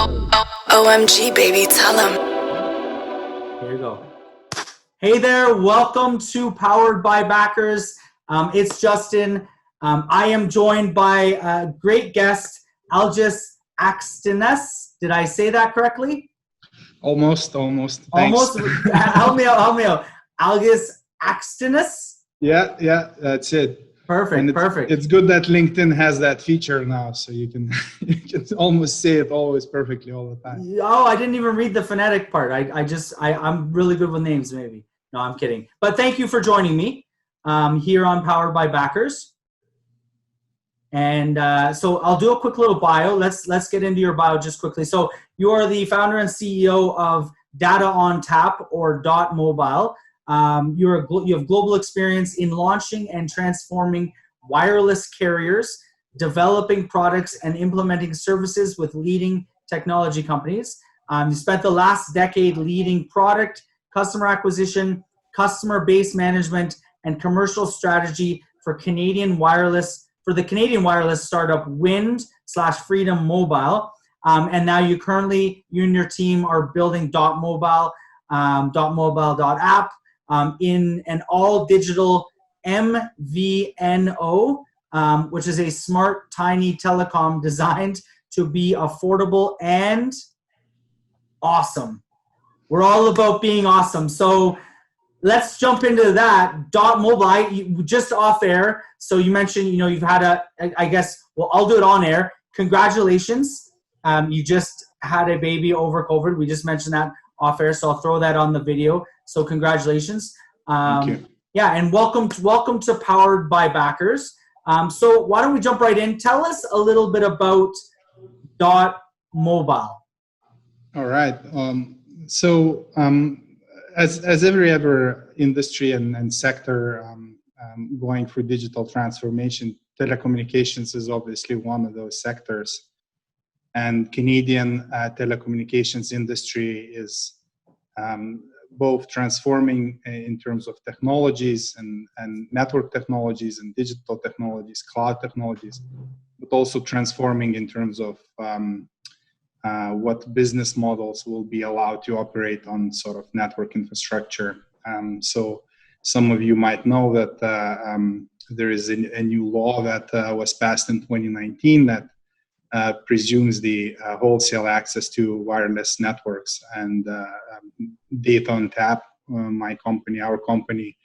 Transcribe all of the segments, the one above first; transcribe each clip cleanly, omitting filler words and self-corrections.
OMG, baby, tell him. Here you go. Hey there, welcome to Powered by Backers. It's Justin. I am joined by a great guest, Algis Akstinas. Did I say that correctly? Almost. Almost. Help me out. Algis Akstinas? Yeah, that's it. Perfect. It's good that LinkedIn has that feature now, so you can almost say it always perfectly all the time. Oh, I didn't even read the phonetic part. I'm really good with names, maybe. No, I'm kidding. But thank you for joining me here on Powered by Backers. And so I'll do a quick little bio. Let's get into your bio just quickly. So you are the founder and CEO of Data on Tap, or Dot Mobile. You have global experience in launching and transforming wireless carriers, developing products and implementing services with leading technology companies. You spent the last decade leading product, customer acquisition, customer base management, and commercial strategy for the Canadian wireless startup Wind/Freedom Mobile. And now you and your team are building Dot Mobile, Dot in an all-digital MVNO, which is a smart, tiny telecom designed to be affordable and awesome. We're all about being awesome. So let's jump into that. Dot Mobile, just off air. So you mentioned, you've had I'll do it on air. Congratulations. You just had a baby over COVID. We just mentioned that off air, so I'll throw that on the video. So congratulations. Thank you. Yeah, and welcome to Powered by Backers. So why don't we jump right in? Tell us a little bit about Dot Mobile. All right. As every other industry and sector going through digital transformation, telecommunications is obviously one of those sectors. And Canadian telecommunications industry is both transforming in terms of technologies and network technologies and digital technologies, cloud technologies, but also transforming in terms of what business models will be allowed to operate on sort of network infrastructure. So some of you might know that there is a new law that was passed in 2019 that presumes the wholesale access to wireless networks, and Data on Tap, our company,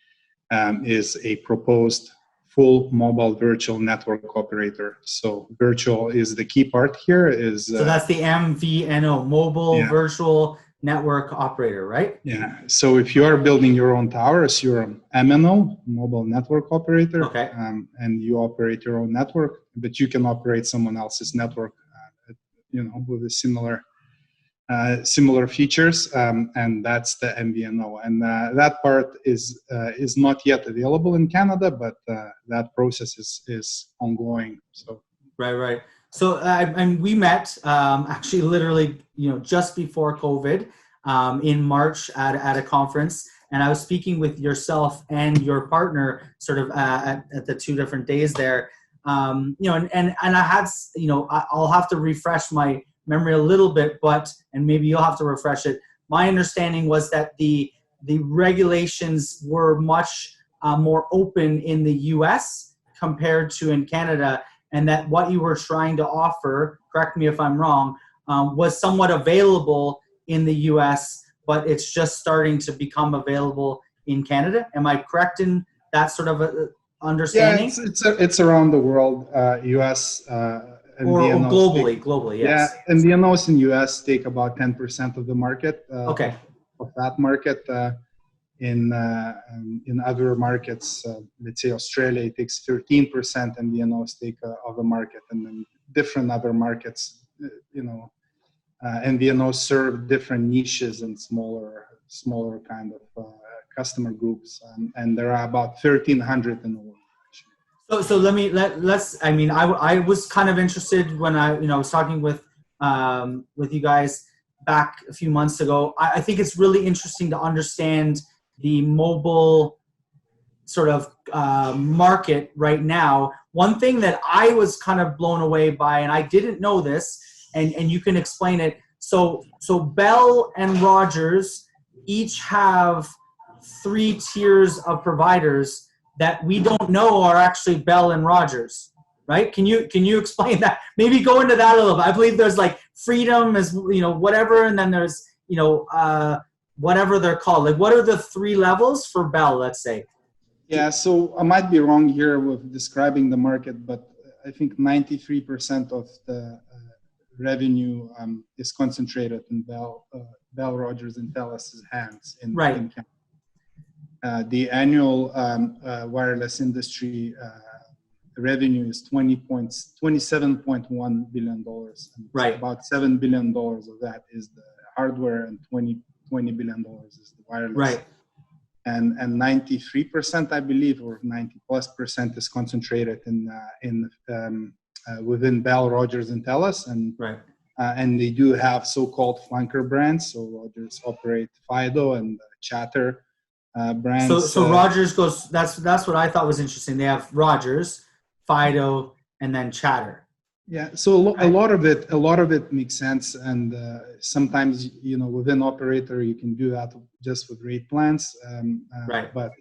is a proposed full mobile virtual network operator. So virtual is the key part here. So that's the MVNO, mobile virtual network operator, right? Yeah. So if you are building your own towers, you're an MNO, mobile network operator, okay. And you operate your own network, but you can operate someone else's network, with a similar features, and that's the MVNO. And that part is not yet available in Canada, but that process is ongoing. So right. So and we met actually literally just before COVID in March at a conference, and I was speaking with yourself and your partner sort of at the two different days there. And I had I'll have to refresh my memory a little bit, and maybe you'll have to refresh it. My understanding was that the regulations were much more open in the US compared to in Canada, and that what you were trying to offer, correct me if I'm wrong, was somewhat available in the US, but it's just starting to become available in Canada. Am I correct in that sort of understanding? Yeah, it's around the world, US. Or globally, yes. Yeah, and MVNOs in US take about 10% of the market. Okay. Of that market. In other markets, let's say Australia, it takes 13% MVNOs take of the market, and then different other markets, MVNOs serve different niches and smaller kind of customer groups, and there are about 1,300 in the world. So let's. I mean, I was kind of interested when I was talking with you guys back a few months ago. I think it's really interesting to understand the mobile sort of market right now. One thing that I was kind of blown away by, and I didn't know this, and you can explain it. So Bell and Rogers each have 3 tiers of providers that we don't know are actually Bell and Rogers, right? Can you explain that? Maybe go into that a little bit. I believe there's like Freedom is, whatever, and then there's, whatever they're called. Like, what are the 3 levels for Bell, let's say? Yeah, so I might be wrong here with describing the market, but I think 93% of the revenue is concentrated in Bell, Rogers, and Telus' hands in Canada. The annual wireless industry revenue is $27.1 billion. Right. About $7 billion of that is the hardware, and $20 billion is the wireless. Right. And 93%, I believe, or 90+% is concentrated within Bell, Rogers, and Telus, and they do have so-called flanker brands. So Rogers operate Fido and Chatter brands. So Rogers goes. That's what I thought was interesting. They have Rogers, Fido, and then Chatter. Yeah, so a lot of it makes sense, and sometimes within operator you can do that just with rate plans. But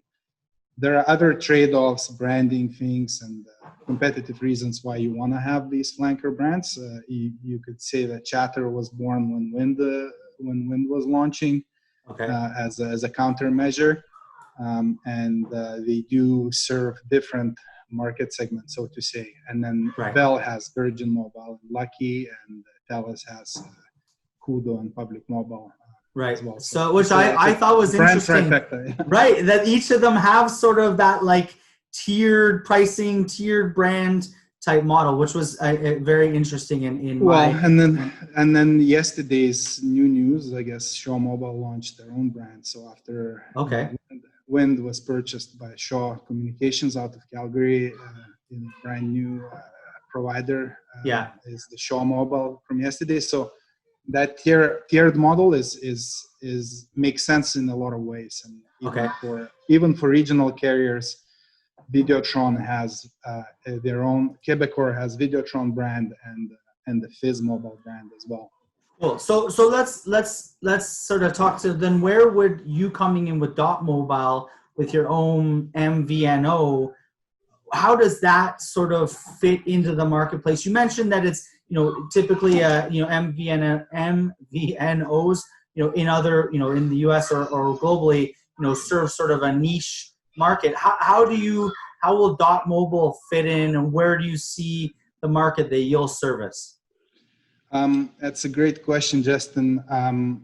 there are other trade-offs, branding things, and competitive reasons why you want to have these flanker brands. You could say that Chatter was born when Wind was launching, as a countermeasure, and they do serve different market segment, so to say. And then Bell has Virgin Mobile and Lucky, and Telus has Kudo and Public Mobile. As well. So which I thought was interesting. Right, that each of them have sort of that like tiered pricing, tiered brand type model, which was very interesting in and then yesterday's new news, I guess Shaw Mobile launched their own brand. So after Wind was purchased by Shaw Communications out of Calgary, in a brand new provider is the Shaw Mobile from yesterday. So that tiered model is makes sense in a lot of ways, and even for regional carriers, Videotron has their own. Quebecor has Videotron brand and the Fizz Mobile brand as well. Cool. So let's sort of talk to then. Where would you coming in with Dot Mobile with your own MVNO? How does that sort of fit into the marketplace? You mentioned that it's typically MVNOs in other in the US or globally serve sort of a niche market. How will Dot Mobile fit in, and where do you see the market that you'll service? That's a great question, Justin.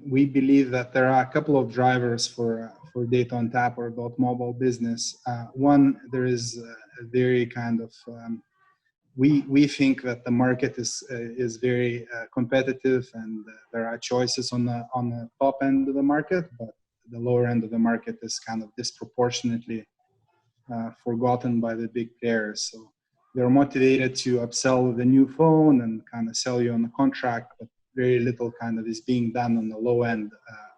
We believe that there are a couple of drivers for Data on Tap or Dot Mobile business. One, there is a very kind of we think that the market is very competitive, and there are choices on the top end of the market, but the lower end of the market is kind of disproportionately forgotten by the big players. So they're motivated to upsell with a new phone and kind of sell you on a contract, but very little kind of is being done on the low end,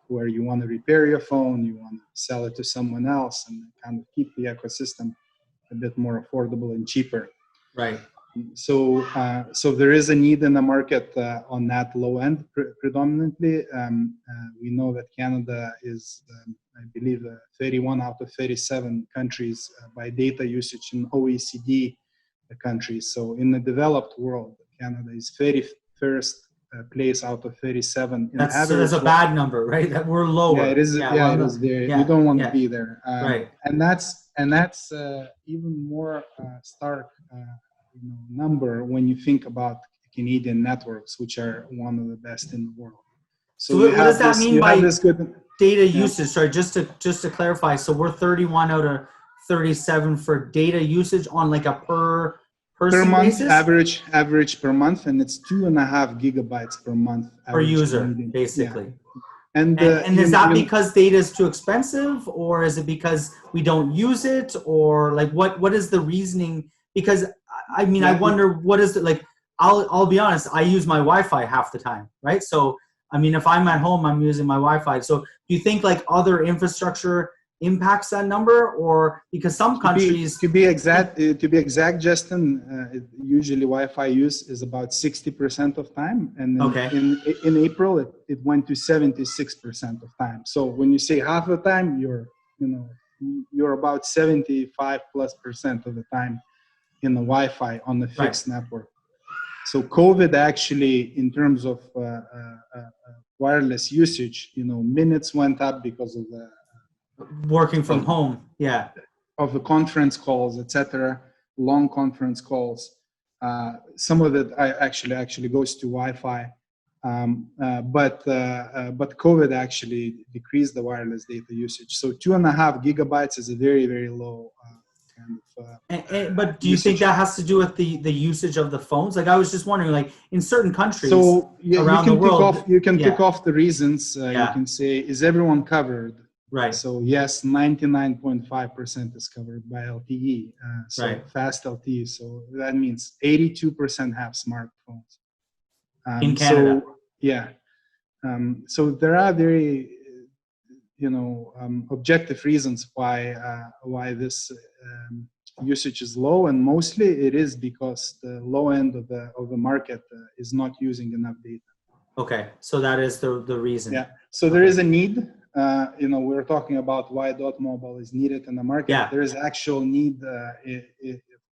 where you want to repair your phone, you want to sell it to someone else, and kind of keep the ecosystem a bit more affordable and cheaper. Right. So there is a need in the market on that low end predominantly. We know that Canada is, I believe, 31 out of 37 countries by data usage in OECD countries. So in the developed world, Canada is 31st place out of 37. That's a bad number, right? That we're lower. Yeah, it is. It is there. You don't want to be there. Right. And that's even more stark number when you think about Canadian networks, which are one of the best in the world. So what does that mean by data usage? Sorry, just to clarify. So we're 31 out of 37 for data usage on like a per month basis? average per month, and it's 2.5 gigabytes per month per user, basically. Yeah. And is that because data is too expensive, or is it because we don't use it, or like what is the reasoning? Because I mean, I wonder what is it like. I'll be honest, I use my Wi-Fi half the time, right? So I mean, if I'm at home, I'm using my Wi-Fi. So do you think like other infrastructure impacts that number, or because some countries to be exact, Justin, usually Wi-Fi use is about 60% of time, and in April it went to 76% of time. So when you say half the time, you're about 75+% of the time in the Wi-Fi on the fixed network. So COVID actually, in terms of wireless usage, minutes went up because of the working from home, of the conference calls, etc., long conference calls. Some of it actually goes to Wi-Fi, but COVID actually decreased the wireless data usage. So 2.5 gigabytes is a very, very low kind of. But do you think that has to do with the usage of the phones? Like, I was just wondering, like in certain countries around the world, you can pick off the reasons. You can say, is everyone covered? Right. So yes, 99.5% is covered by LTE. Fast LTE. So that means 82% have smartphones. In Canada. So there are very, objective reasons why this usage is low, and mostly it is because the low end of the market is not using enough data. Okay, so that is the reason. Yeah. So there is a need. We're talking about why .mobile is needed in the market. Yeah. There is actual need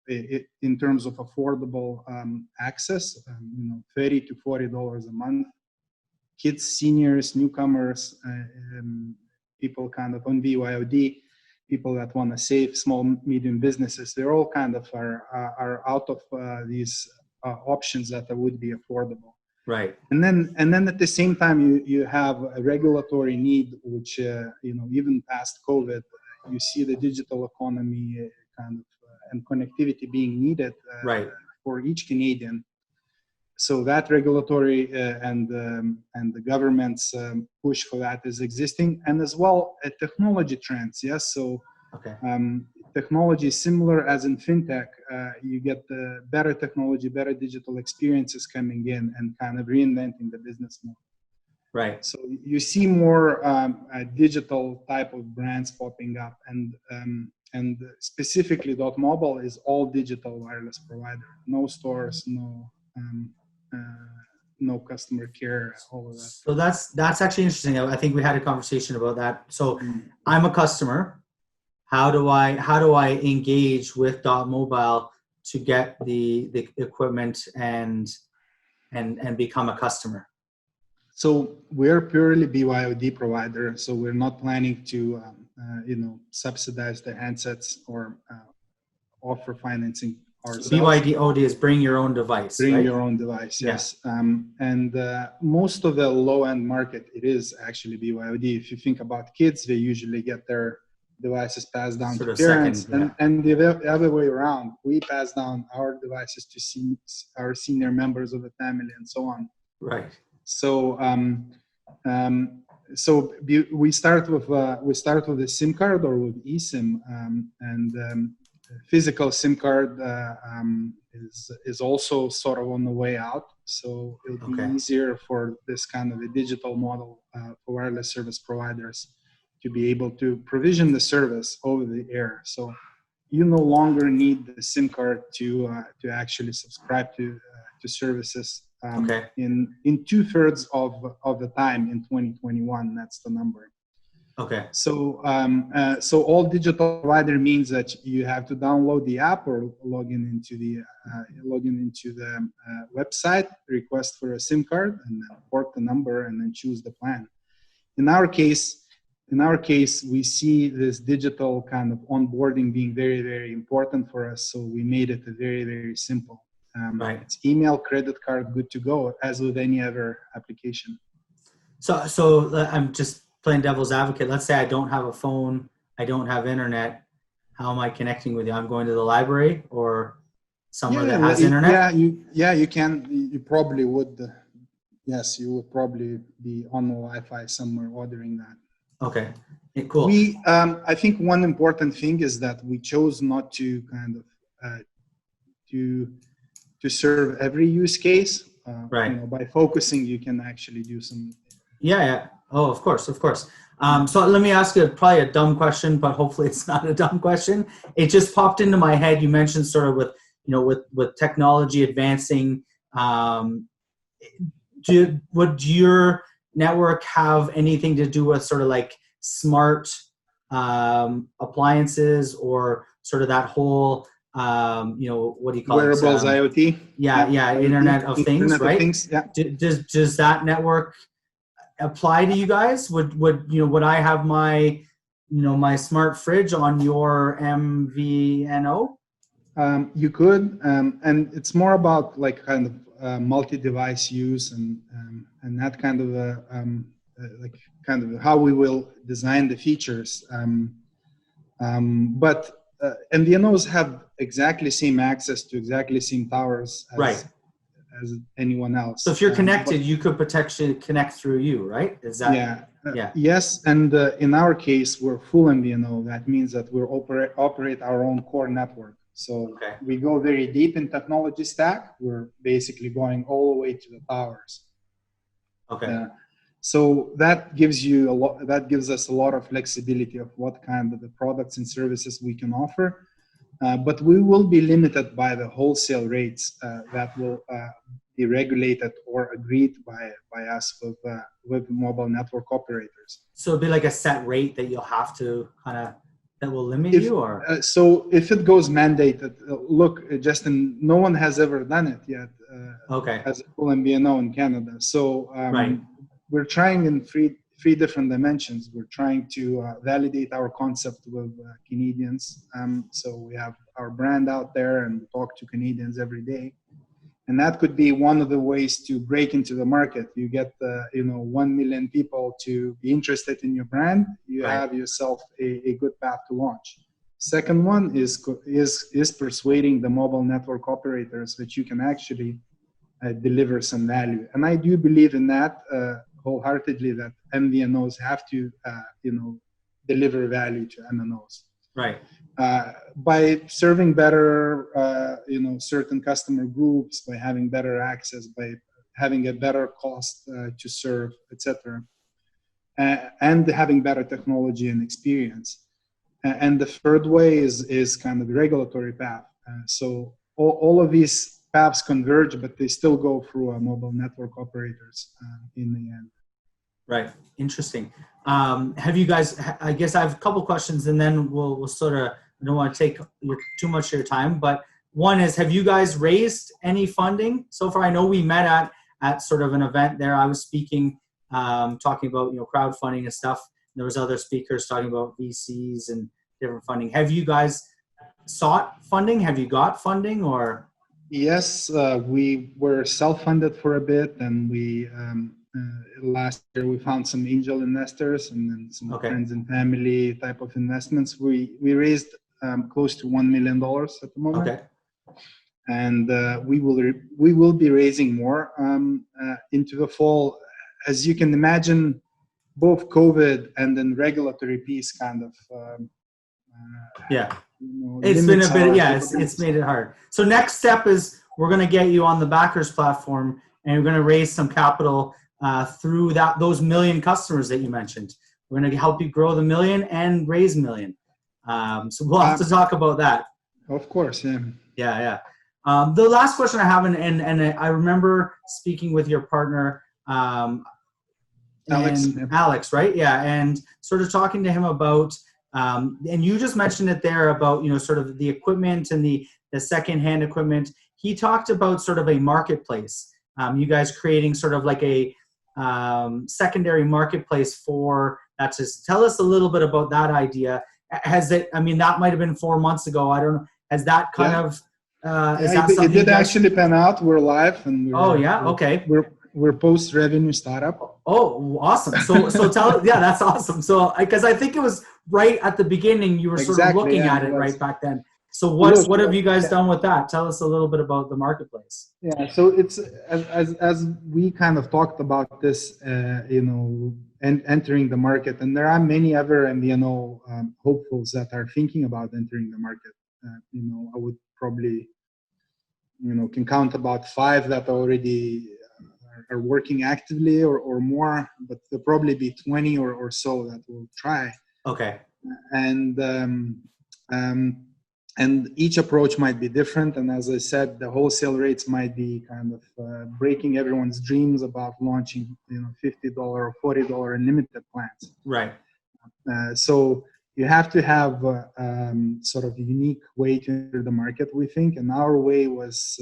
in terms of affordable access. $30 to $40 a month. Kids, seniors, newcomers, people kind of on BYOD, people that want to save, small, medium businesses. They're all kind of are out of these options that would be affordable. Right. And then at the same time, you have a regulatory need, which, even past COVID, you see the digital economy kind of and connectivity being needed for each Canadian. So that regulatory and the government's push for that is existing, and as well technology trends. Yes. So technology is similar as in fintech. You get the better technology, better digital experiences coming in and kind of reinventing the business model. Right. So you see more digital type of brands popping up, and specifically .mobile is all digital wireless provider. No stores, no customer care, all of that. So that's actually interesting. I think we had a conversation about that. So I'm a customer. How do I engage with .mobile to get the equipment and become a customer? So we're purely BYOD provider. So we're not planning to subsidize the handsets or offer financing ourselves. BYOD is bring your own device. Bring your own device. Yes. And most of the low end market, it is actually BYOD. If you think about kids, they usually get their devices passed down to parents, and the other way around. We pass down our devices to our senior members of the family and so on. Right. So we start with a SIM card or with eSIM, and physical SIM card is also sort of on the way out. So it'll be easier for this kind of a digital model for wireless service providers to be able to provision the service over the air. So you no longer need the SIM card to actually subscribe to services in 2/3 of the time in 2021. That's the number. Okay. So all digital provider means that you have to download the app or log in into the website, request for a SIM card, and then port the number and then choose the plan. In our case, we see this digital kind of onboarding being very, very important for us. So we made it very, very simple. It's email, credit card, good to go, as with any other application. So I'm just playing devil's advocate. Let's say I don't have a phone, I don't have internet. How am I connecting with you? I'm going to the library or somewhere that has internet? You can. You probably would. Yes, you would probably be on the Wi-Fi somewhere ordering that. Okay, cool. I think one important thing is that we chose not to kind of to serve every use case. By focusing, you can actually do some. Yeah. Oh, of course, of course. So let me ask you probably a dumb question, but hopefully it's not a dumb question. It just popped into my head. You mentioned sort of with with technology advancing. Um, would your network have anything to do with sort of like smart appliances or sort of that whole what do you call it? Wearables, IoT. Yeah, yeah, IoT, Internet of Things, Internet of right? Things. Yeah. Does that network apply to you guys? Would I have my my smart fridge on your MVNO? You could, and it's more about like kind of multi-device use and that kind of like kind of how we will design the features. But MVNOs have exactly same access to exactly same towers Right. as anyone So else. if you're But connected, you could potentially connect through you, right? Is that yeah, yeah? yes, and in our case, we're full MVNO. That means that we operate our own core network. So Okay. we go very deep in technology stack. We're basically going all the way to the towers. Okay. So that gives you a lot. That gives us a lot of flexibility of what kind of the products and services we can offer. But we will be limited by the wholesale rates that will be regulated or agreed by us with mobile network operators. So it'd be like a set rate that you'll have to kind of that will limit If you, or so, if it goes mandated, look, Justin, no one has ever done it yet okay, as a full MVNO in Canada. So right, we're trying in three different dimensions. We're trying to validate our concept with Canadians. So we have our brand out there and talk to Canadians every day. And that could be one of the ways to break into the market. You get 1 million people to be interested in your brand. You right, have yourself a good path to launch. Second one is persuading the mobile network operators that you can actually deliver some value. And I do believe in that wholeheartedly, that MVNOs have to deliver value to MNOs. right, By serving better, certain customer groups, by having better access, by having a better cost to serve, etc., and having better technology and experience. And the third way is kind of the regulatory path. So all of these paths converge, but they still go through mobile network operators in the end. right. Interesting. Have you guys? I guess I have a couple questions, and then we'll sort of. I don't want to take too much of your time, but one is: have you guys raised any funding so far? I know we met at sort of an event there. I was speaking, talking about crowdfunding and stuff. There was other speakers talking about VCs and different funding. Have you guys sought funding? Have you got funding or? Yes, we were self-funded for a bit, and we last year we found some angel investors and then some friends and family type of investments. We raised close to $1 million at the moment. Okay. And we will be raising more into the fall. As you can imagine, both COVID and then regulatory piece kind of It's been a bit, it's made it hard. So next step is we're going to get you on the backers platform, and we're going to raise some capital through those million customers that you mentioned. We're going to help you grow the million and raise million. So we'll have to talk about that. Of course, yeah. Yeah. The last question I have, and I remember speaking with your partner, Alex, right? Yeah, and sort of talking to him about, and you just mentioned it there about sort of the equipment and the secondhand equipment. He talked about sort of a marketplace. You guys creating sort of like a secondary marketplace for that. Just tell us a little bit about that idea. Has it? I mean, that might have been 4 months ago. I don't know. Has that kind of? Is that something? It did actually pan out. We're live, and okay. We're post-revenue startup. Oh, awesome! So tell that's awesome. So because I think it was right at the beginning, you were sort of looking at it right back then. So what have you guys done with that? Tell us a little bit about the marketplace. Yeah, so it's as we kind of talked about this, and entering the market, and there are many other MVNO hopefuls that are thinking about entering the market. I would probably, can count about 5 that already are working actively or more, but there'll probably be 20 or so that will try. Okay. And and each approach might be different. And as I said, the wholesale rates might be kind of breaking everyone's dreams about launching, $50 or $40 unlimited plans. Right. So you have to have sort of a unique way to enter the market, we think. And our way was,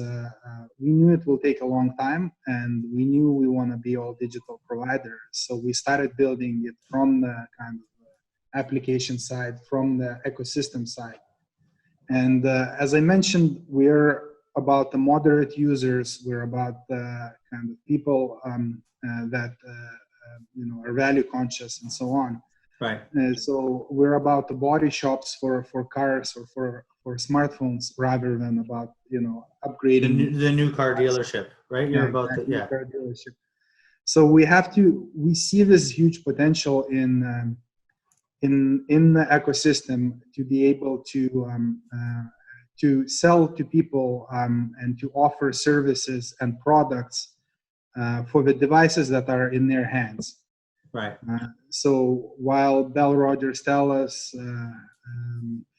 we knew it will take a long time, and we knew we want to be all digital providers. So we started building it from the kind of application side, from the ecosystem side. And as I mentioned, we're about the moderate users. We're about the kind of people that are value conscious and so on. Right. So we're about the body shops for cars or for smartphones, rather than about upgrading the new car dealership, right? You're about exactly, new car dealership. So we see this huge potential in the ecosystem to be able to sell to people and to offer services and products for the devices that are in their hands. Right. So while Bell, Rogers, Telus,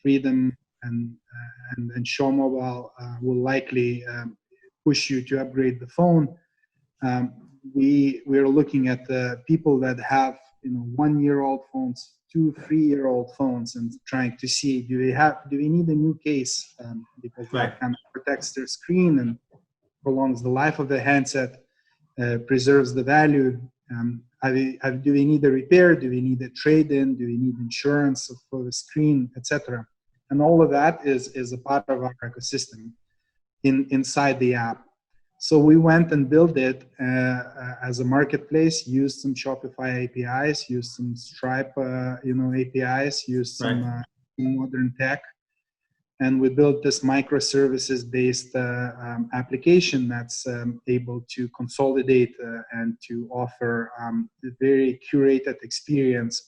Freedom, and Shaw Mobile will likely push you to upgrade the phone, we're looking at the people that have 1-year-old phones, 2-3-year-old phones, and trying to see do we need a new case because that kind of protects their screen and prolongs the life of the handset, preserves the value. Do we need a repair? Do we need a trade-in? Do we need insurance for the screen, etc.? And all of that is a part of our ecosystem inside the app. So we went and built it as a marketplace, used some Shopify APIs, used some Stripe APIs, used some modern tech. And we built this microservices-based application that's able to consolidate and to offer a very curated experience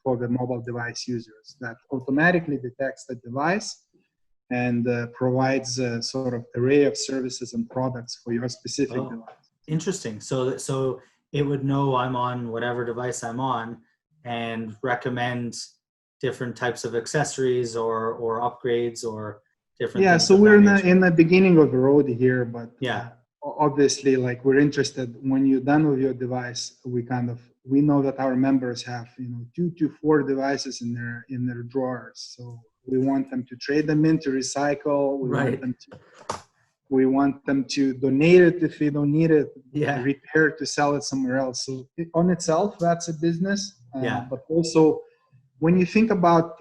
for the mobile device users that automatically detects the device and provides a sort of array of services and products for your specific device. Interesting. So it would know I'm on whatever device I'm on and recommend different types of accessories or upgrades or different things. So we're in the beginning of the road here, but obviously, like, we're interested when you're done with your device. We know that our members have 2 to 4 devices in their drawers, so we want them to trade them in, to recycle. We want them to donate it if they don't need it, repair, to sell it somewhere else. So on itself, that's a business. But also, when you think about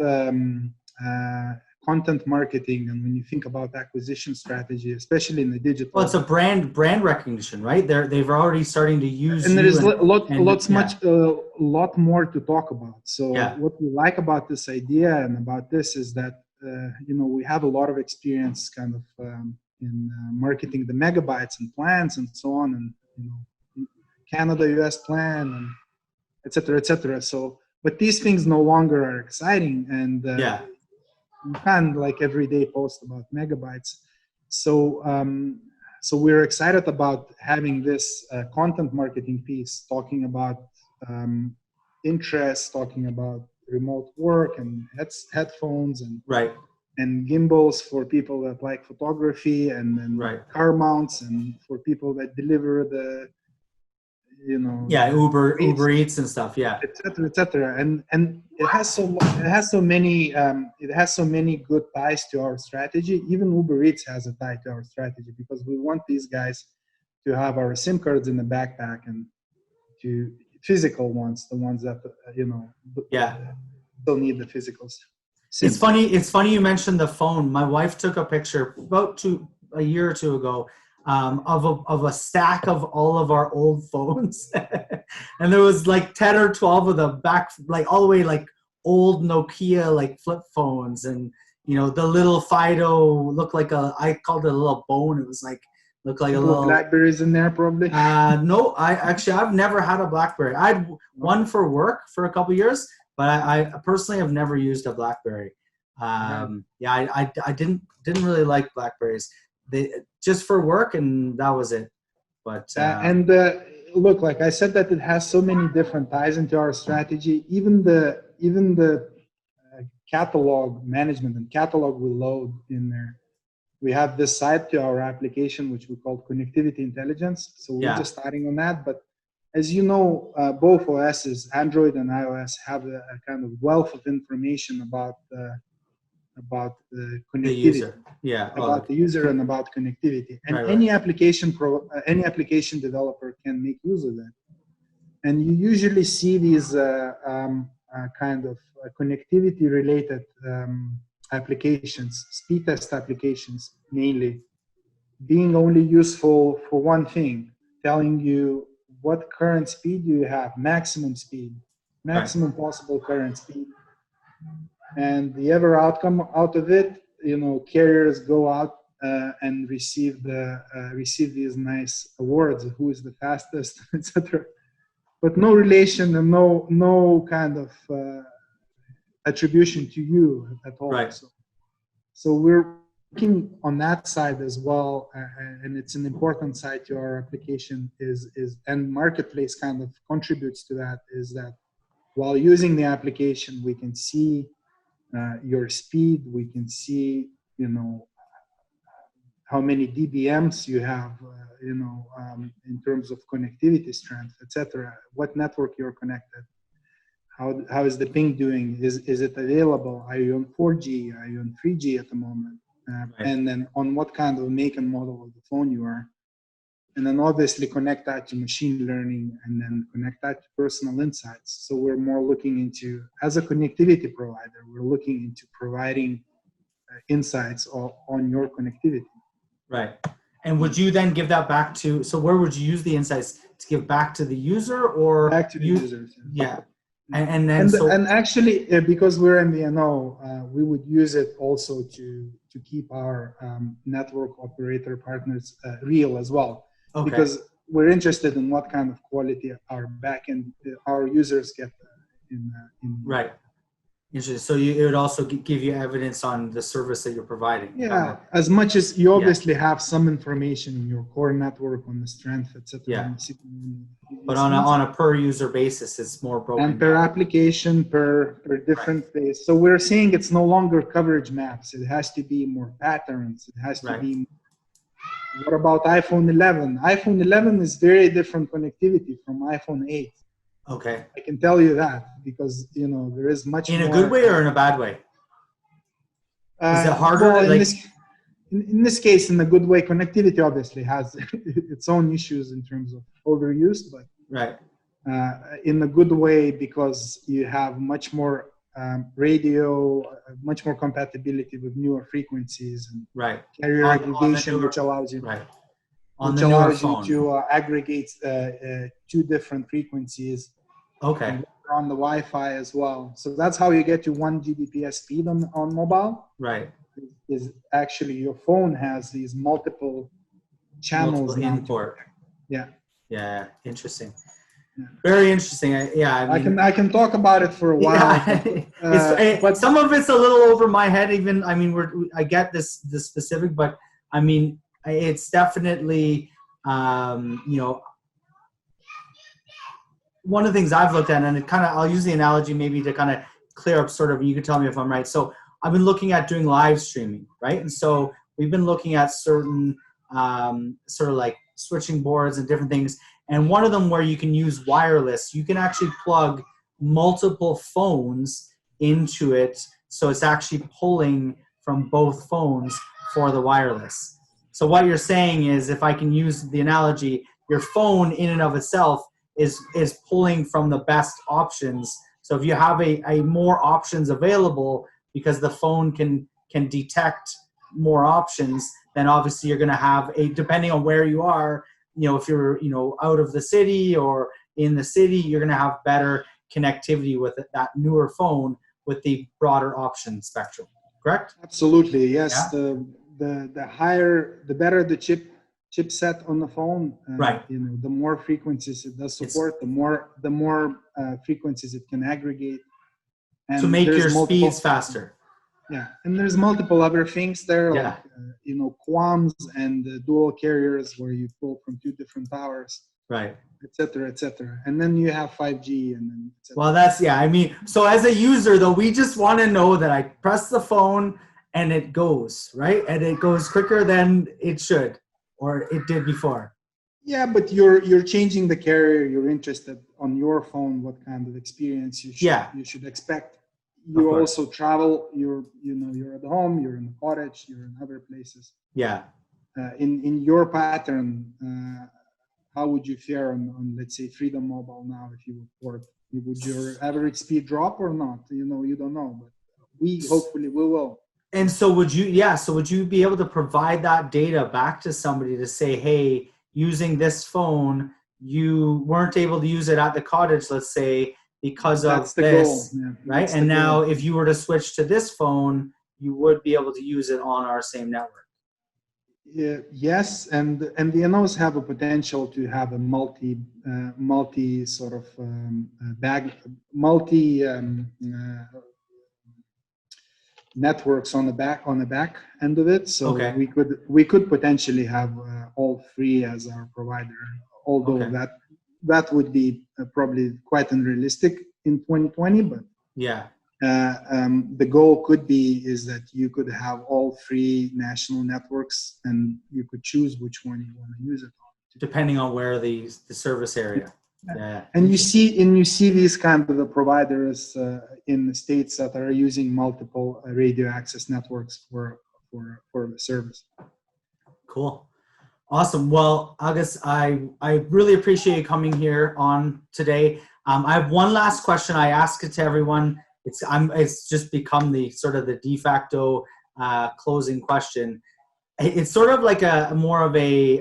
content marketing and when you think about acquisition strategy, especially in the digital, it's a brand recognition, right? They've already starting to use, and there is a lot more to talk about. So what we like about this idea and about this is that we have a lot of experience kind of in marketing the megabytes and plans and so on, and Canada, US plan, and et cetera. So, but these things no longer are exciting, and you can't every day post about megabytes. So we're excited about having this content marketing piece, talking about interests, talking about remote work and headphones and gimbals for people that like photography, and car mounts, and for people that deliver the Uber Eats and stuff, etc. And it has so many good ties to our strategy. Even Uber Eats has a tie to our strategy, because we want these guys to have our SIM cards in the backpack, and to physical ones, the ones that still need the physicals. SIM. It's funny you mentioned the phone. My wife took a picture about a year or two ago of a stack of all of our old phones, and there was 10 or 12 of them back, all the way old Nokia flip phones, and the little Fido looked I called it a little bone. It was looked like a little Blackberries in there, probably. No, I've never had a BlackBerry. I had one for work for a couple of years, but I personally have never used a BlackBerry. I didn't really like Blackberries. They just for work, and that was it. But look, like I said, that it has so many different ties into our strategy. Even the catalog management and catalog we load in there. We have this side to our application, which we call connectivity intelligence. So we're just starting on that. But as you know, both OSs, Android and iOS, have a kind of wealth of information about the connectivity, the user, about the user and about connectivity. And right, any application developer can make use of that. And you usually see these kind of connectivity-related applications, speed test applications mainly, being only useful for one thing, telling you what current speed you have, maximum possible current speed. And the other outcome out of it, carriers go out and receive these nice awards, who is the fastest, etc. But no relation and no kind of attribution to you at all. Right. So we're working on that side as well, and it's an important side to our application. And Marketplace kind of contributes to that. Is that while using the application, we can see your speed, we can see how many dBms you have, in terms of connectivity strength, etc. What network you're connected. How is the ping doing? Is it available? Are you on 4G? Are you on 3G at the moment? Right. And then on what kind of make and model of the phone you are. And then obviously connect that to machine learning and then connect that to personal insights. So we're more looking into, as a connectivity provider, we're looking into providing insights on your connectivity. Right. And would you then give that back to, so where would you use the insights to give back to the user or? Back to the users. Yeah. And actually, because we're MVNO, we would use it also to keep our network operator partners real as well. Okay. Because we're interested in what kind of quality our backend, our users get in right. Interesting. So it would also give you evidence on the service that you're providing. Yeah, as much as you obviously have some information in your core network on the strength, etc. Yeah. But on a per user basis, it's more broken and per down. application, per different base. So we're saying it's no longer coverage maps. It has to be more patterns. It has to be. What about iPhone 11? iPhone 11 is very different connectivity from iPhone 8. Okay. I can tell you that because there is much in more. a good way or in a bad way? Is it harder? Well, in this case, in a good way, connectivity obviously has its own issues in terms of overuse, but right. In a good way because you have much more radio, much more compatibility with newer frequencies and carrier aggregation, which allows you to aggregate two different frequencies. Okay. On the Wi-Fi as well. So that's how you get to 1 Gbps speed on mobile. Right. Is actually your phone has these multiple channels. Import. Yeah. Yeah. Interesting. Yeah. Very interesting. I can talk about it for a while. Yeah. But some of it's a little over my head. Even I get the specific, but it's definitely one of the things I've looked at, and I'll use the analogy maybe to kind of clear up sort of. You can tell me if I'm right. So I've been looking at doing live streaming, right? And so we've been looking at certain sort of like switching boards and different things. And one of them where you can use wireless, you can actually plug multiple phones into it. So it's actually pulling from both phones for the wireless. So what you're saying is, if I can use the analogy, your phone in and of itself is pulling from the best options. So if you have a more options available because the phone can detect more options, then obviously you're going to have depending on where you are, if you're, out of the city or in the city, you're going to have better connectivity with that newer phone with the broader option spectrum. Correct? Absolutely. Yes. Yeah? The better the chipset on the phone, right. The more frequencies it does support, the more frequencies it can aggregate. And to make your speeds faster. Yeah, and there's multiple other things there, Yeah. like QAMs and dual carriers where you pull from two different towers, Right. et cetera, et cetera. And then you have 5G, and then et cetera. Well, that's, yeah. I mean, so as a user, though, we just want to know that I press the phone and it goes, right? And it goes quicker than it should or it did before. Yeah, but you're changing the carrier. You're interested on your phone what kind of experience you should expect. You also travel. You're at home. You're in the cottage. You're in other places. Yeah. In your pattern, how would you fare on let's say Freedom Mobile now if you would port? Would your average speed drop or not? You don't know, but we hopefully we will. And so would you be able to provide that data back to somebody to say, hey, using this phone, you weren't able to use it at the cottage, let's say, because That's of the this, goal. Yeah, right? And now if you were to switch to this phone, you would be able to use it on our same network. Yes, and the MNOs have a potential to have a multi sort of networks on the back end of it. So we could potentially have all three as our provider, although that would be probably quite unrealistic in 2020. But yeah. The goal could be is that you could have all three national networks and you could choose which one you want to use it on, depending on where the service area. Yeah. And you see these kind of the providers in the States that are using multiple radio access networks for the service. Cool. Awesome. Well, Algis, I really appreciate you coming here on today. I have one last question. I ask it to everyone. It's just become the sort of the de facto closing question. It's sort of like more of a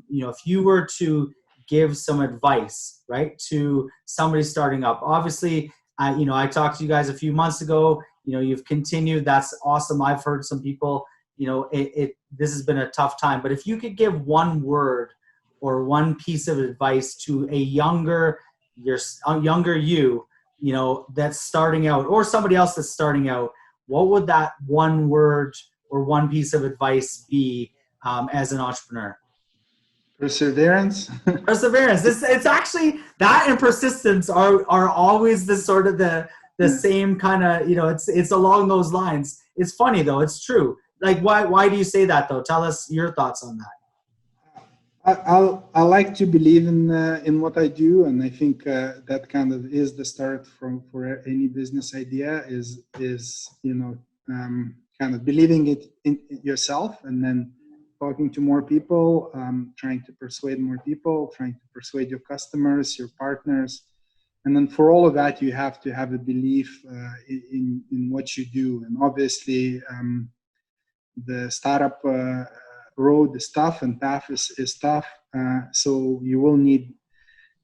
if you were to give some advice, right, to somebody starting up. Obviously, I talked to you guys a few months ago. You've continued. That's awesome. I've heard some people. This has been a tough time. But if you could give one word or one piece of advice to a younger you, that's starting out, or somebody else that's starting out, what would that one word or one piece of advice be as an entrepreneur? Perseverance. Perseverance. It's actually that and persistence are always the sort of the same kind of, it's along those lines. It's funny though. It's true. Like, why do you say that though? Tell us your thoughts on that. I like to believe in what I do, and I think that kind of is the start for any business idea. Is kind of believing it in yourself, and then talking to more people, trying to persuade more people, trying to persuade your customers, your partners, and then for all of that, you have to have a belief in what you do, and obviously the startup road is tough and path is tough. So you will need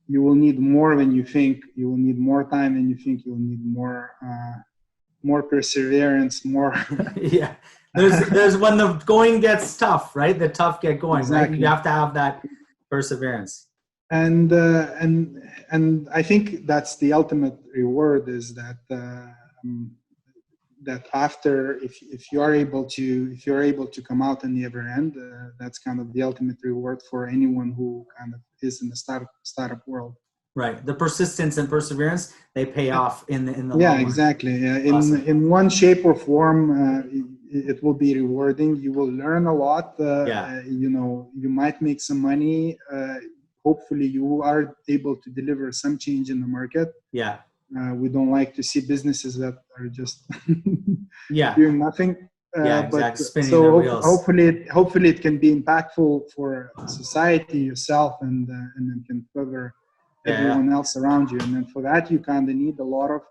more than you think. You will need more time than you think. You will need more perseverance, more. Yeah, there's when the going gets tough, right? The tough get going, exactly. Right? You have to have that perseverance. And I think that's the ultimate reward is that. That after, if you are able to come out in the other end, that's kind of the ultimate reward for anyone who kind of is in the startup world. Right, the persistence and perseverance, they pay off in the long run. Yeah, exactly. In one shape or form, it will be rewarding. You will learn a lot. You might make some money. Hopefully, you are able to deliver some change in the market. Yeah. We don't like to see businesses that are just doing nothing. Exactly. Spinning their wheels. Hopefully it can be impactful for society, yourself, and then can cover everyone else around you. And then for that, you kind of need a lot of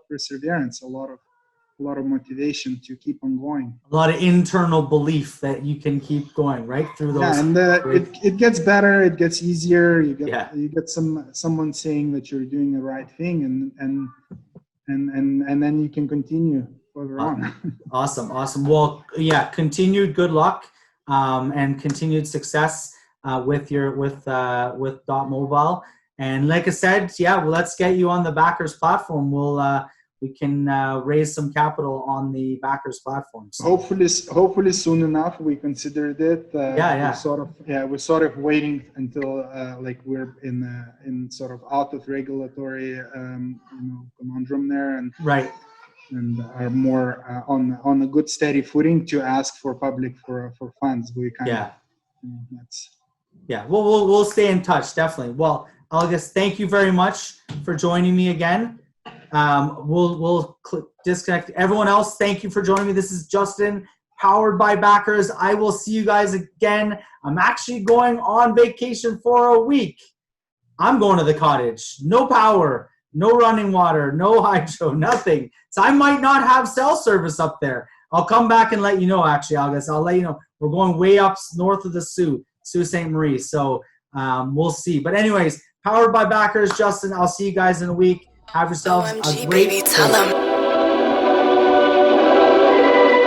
perseverance, a lot of motivation to keep on going. A lot of internal belief that you can keep going right through those. Yeah, and it gets better. It gets easier. You get someone saying that you're doing the right thing, and then you can continue further on. Awesome. Well, continued good luck and continued success with Dot Mobile. And like I said, let's get you on the Backers platform. we can raise some capital on the backers platform. So. Hopefully soon enough. We considered it. We're sort of waiting until like we're in sort of out of regulatory conundrum there, and right, and are more on a good steady footing to ask for public for funds. We kind of that's. Yeah, we'll stay in touch, definitely. Well, Algis, thank you very much for joining me again. We'll disconnect. Everyone else, thank you for joining me. This is Justin, powered by Backers. I will see you guys again. I'm actually going on vacation for a week. I'm going to the cottage. No power, no running water, no hydro, nothing. So I might not have cell service up there. I'll come back and let you know, actually, Algis. I'll let you know. We're going way up north of the Sault Ste. Marie. So we'll see. But anyways, powered by Backers, Justin, I'll see you guys in a week. Have yourselves a great day.